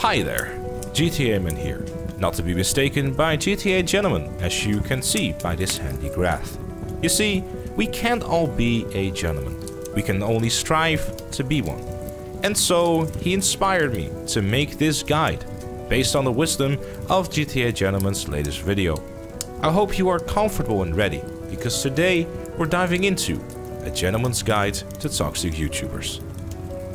Hi there, Gtamen here, not to be mistaken by Gtamen, as you can see by this handy graph. You see, we can't all be a gentleman, we can only strive to be one. And so he inspired me to make this guide, based on the wisdom of Gtamen's latest video. I hope you are comfortable and ready, because today we're diving into a gentleman's guide to toxic YouTubers.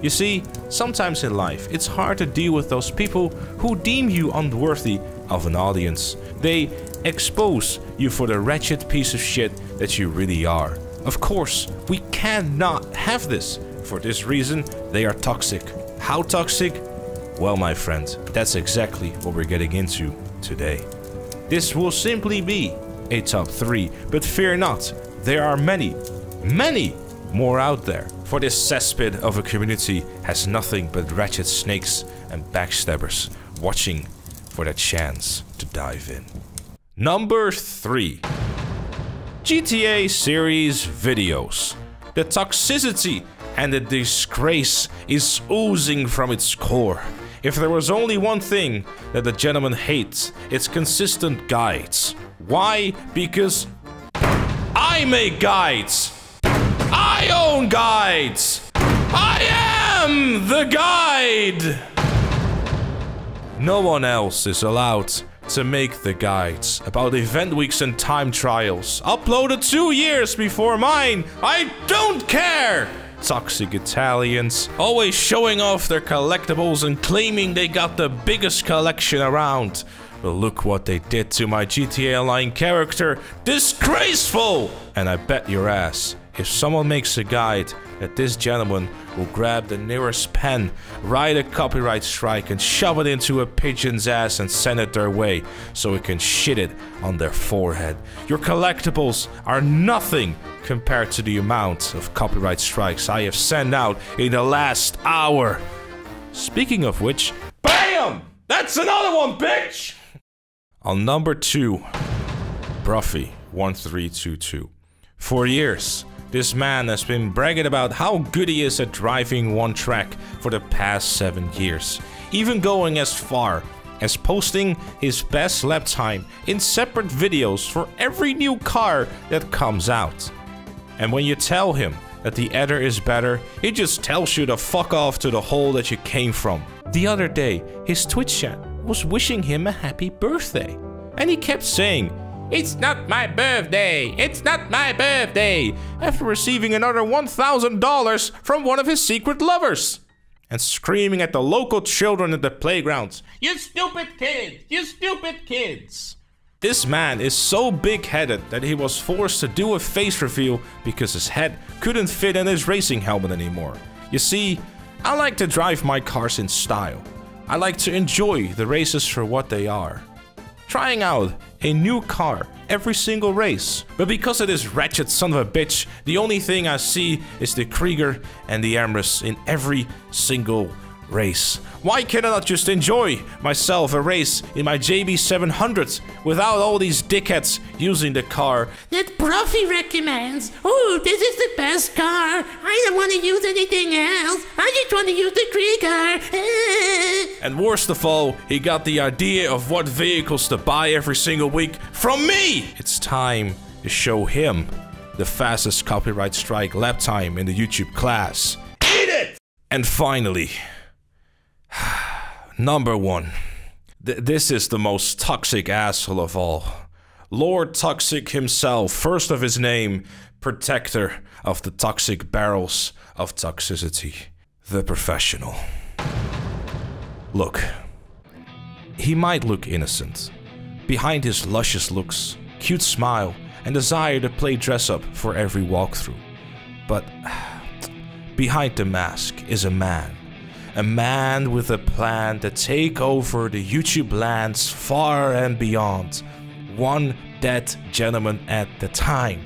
You see, sometimes in life, it's hard to deal with those people who deem you unworthy of an audience. They expose you for the wretched piece of shit that you really are. Of course, we cannot have this. For this reason, they are toxic. How toxic? Well, my friend, that's exactly what we're getting into today. This will simply be a top 3, but fear not, there are many more out there. For this cesspit of a community has nothing but wretched snakes and backstabbers watching for that chance to dive in. Number 3. GTA series videos. The toxicity and the disgrace is oozing from its core. If there was only one thing that the gentleman hates, it's consistent guides. Why? Because I make guides! I own guides! I am the guide! No one else is allowed to make the guides about event weeks and time trials. Uploaded 2 years before mine! I don't care! Toxic Italians, always showing off their collectibles and claiming they got the biggest collection around. But look what they did to my GTA Online character. Disgraceful! And I bet your ass, if someone makes a guide, that this gentleman will grab the nearest pen, write a copyright strike and shove it into a pigeon's ass and send it their way so it can shit it on their forehead. Your collectibles are nothing compared to the amount of copyright strikes I have sent out in the last hour. Speaking of which, BAM! That's another one, bitch! On number 2, Bruffy1322. For years, this man has been bragging about how good he is at driving one track for the past 7 years, even going as far as posting his best lap time in separate videos for every new car that comes out. And when you tell him that the other is better, he just tells you to fuck off to the hole that you came from. The other day, his Twitch chat was wishing him a happy birthday, and he kept saying, "It's not my birthday! It's not my birthday!" after receiving another $1,000 from one of his secret lovers. And screaming at the local children at the playgrounds, "You stupid kids! You stupid kids!" This man is so big-headed that he was forced to do a face reveal because his head couldn't fit in his racing helmet anymore. You see, I like to drive my cars in style. I like to enjoy the races for what they are. Trying out a new car every single race. But because of this wretched son of a bitch, the only thing I see is the Krieger and the Amrus in every single race. Why can I not just enjoy myself a race in my JB700 without all these dickheads using the car that Bruffy recommends? Oh, this is the best car. I don't want to use anything else. I just want to use the Krieger. And worst of all, he got the idea of what vehicles to buy every single week from me! It's time to show him the fastest copyright strike lap time in the YouTube class. Eat it! And finally, number 1. This is the most toxic asshole of all. Lord Toxic himself, first of his name, protector of the toxic barrels of toxicity. The professional. Look, he might look innocent. Behind his luscious looks, cute smile, and desire to play dress up for every walkthrough. But behind the mask is a man. A man with a plan to take over the YouTube lands far and beyond. One dead gentleman at the time.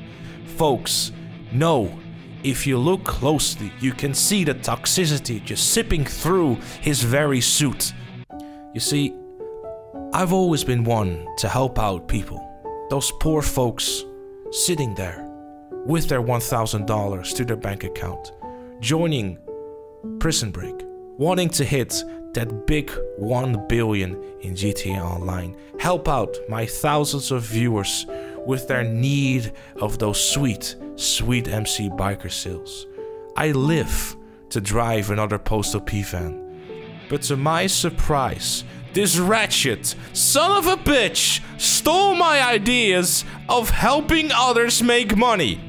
Folks, no, if you look closely, you can see the toxicity just sipping through his very suit. You see, I've always been one to help out people. Those poor folks sitting there with their $1,000 to their bank account, joining Prison Break, wanting to hit that big 1 billion in GTA Online. Help out my thousands of viewers with their need of those sweet, sweet MC biker sales. I live to drive another Postal P van. But to my surprise, this wretched son of a bitch stole my ideas of helping others make money.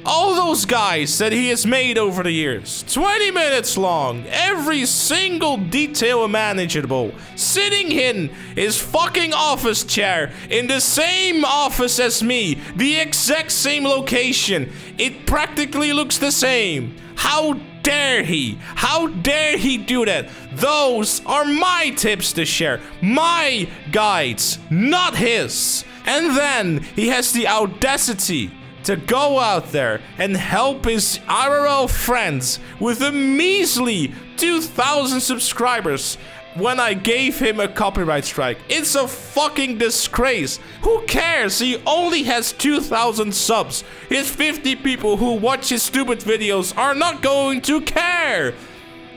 All those guys that he has made over the years, 20 minutes long, every single detail imaginable, sitting in his fucking office chair, in the same office as me, the exact same location. It practically looks the same. How dare he? How dare he do that? Those are my tips to share, my guides, not his. And then he has the audacity to go out there and help his IRL friends with a measly 2,000 subscribers when I gave him a copyright strike. It's a fucking disgrace. Who cares? He only has 2,000 subs. His 50 people who watch his stupid videos are not going to care.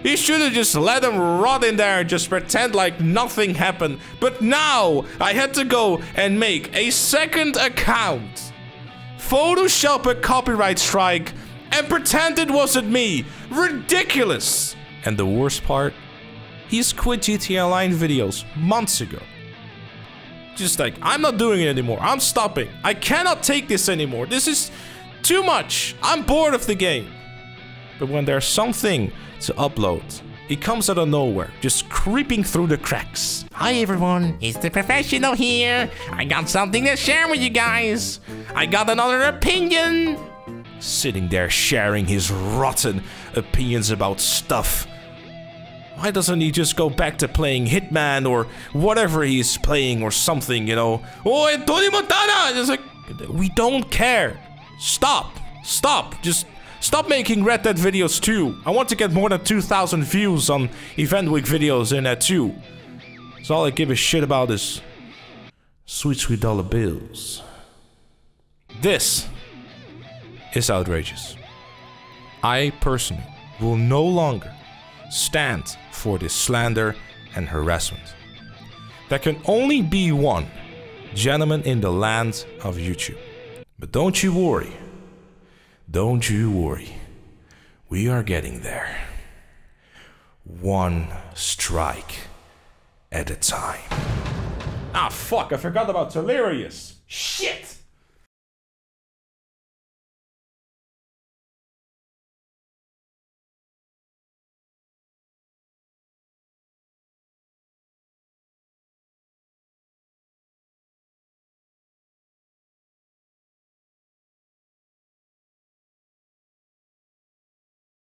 He should have just let him rot in there and just pretend like nothing happened. But now I had to go and make a second account, Photoshop a copyright strike, and pretend it wasn't me. Ridiculous. And the worst part, he's quit GTA Online videos months ago. Just like, I'm not doing it anymore. I'm stopping. I cannot take this anymore. This is too much. I'm bored of the game. But when there's something to upload, it comes out of nowhere, just creeping through the cracks. Hi everyone, it's the professional here. I got something to share with you guys. I got another opinion. Sitting there sharing his rotten opinions about stuff. Why doesn't he just go back to playing Hitman or whatever he's playing or something, you know? Oh, Tony Montana! It's like, we don't care. Stop. Stop. Just stop making Red Dead videos too. I want to get more than 2,000 views on Event Week videos in that too. So all I give a shit about is sweet, sweet dollar bills. This is outrageous. I personally will no longer stand for this slander and harassment. There can only be one gentleman in the land of YouTube. But don't you worry. Don't you worry. We are getting there. One strike at a time. Ah, fuck, I forgot about Delirious. Shit!